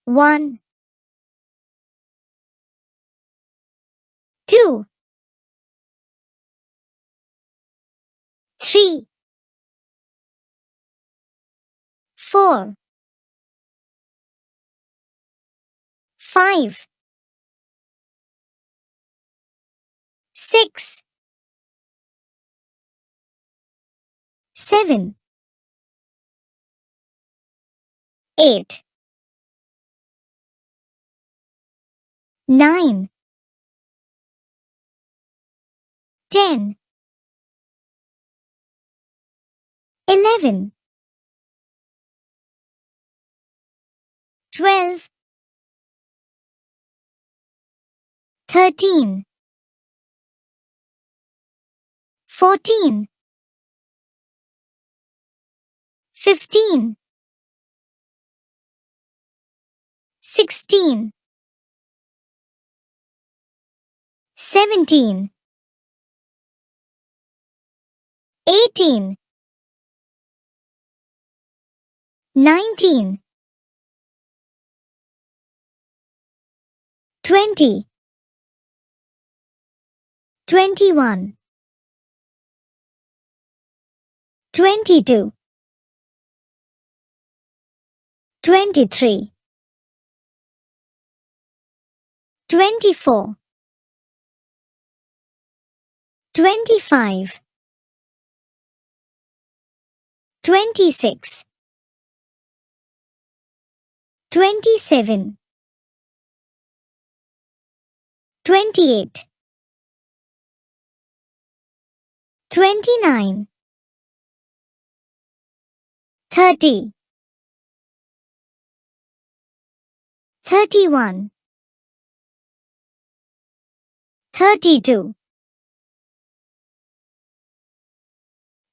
1, 2, 3, 4, 5, 6, 7, 8, 9, 10, 11, 12, 13, 14, 15, 16, 17, 18, 19, 20, 21, 22, 23, 24, 25, 26, 27, 28, 29, 30, 31, 32,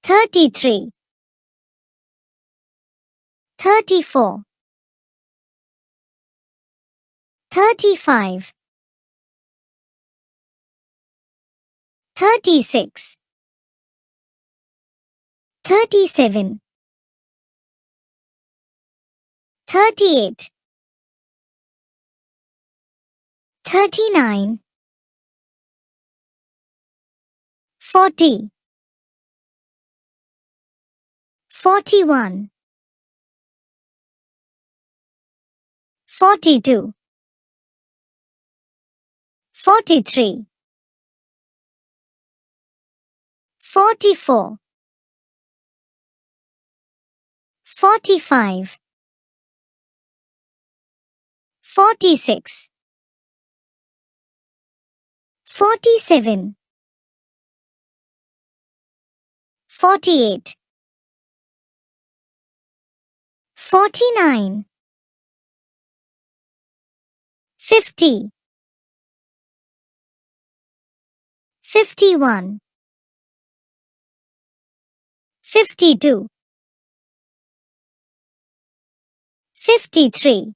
33, 34, 35, 36, 37, 38, 39, 40, 41, 42, 43, 44, 45, 46, 47, 48, 49, 50, 51, 52, 53,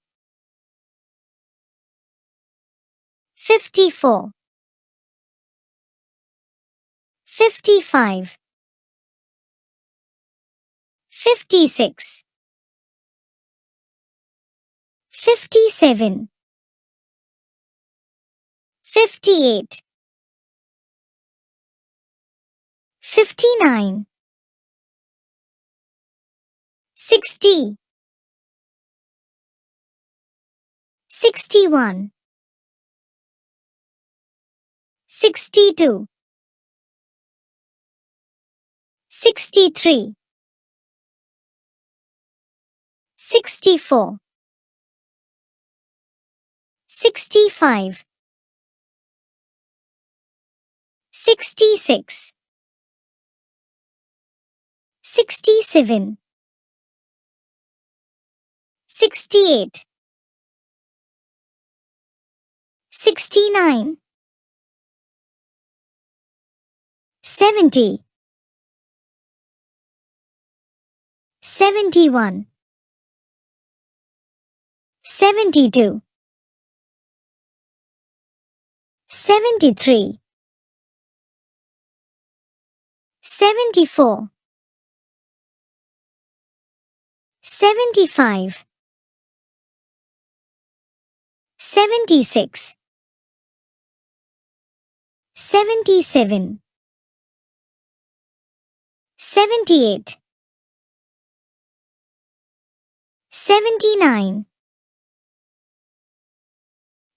54, 55, 56, 57, 58, 59, 60, 61, 62, 63, 64, 65, 66, 67, 68, 69, 70, 71, 72, 73, 74, 75, 76, 77, 78, 79,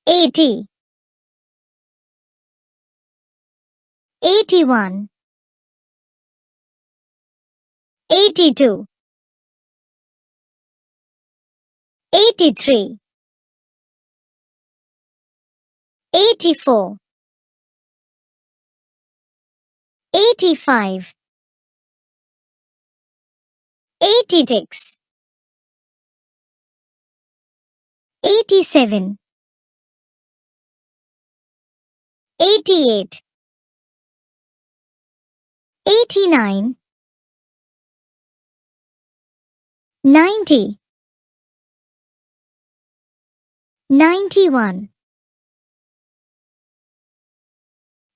80, 81, 82, 83, 84, 85, 86, 87, 88, 89, 90, 91,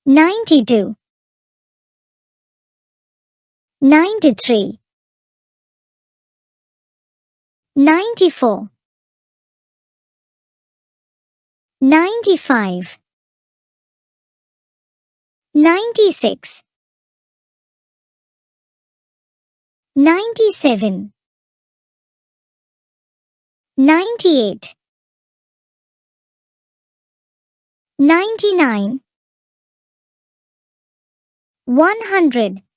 92, 93, 94, 95, 96, 97, 98, 99, 100.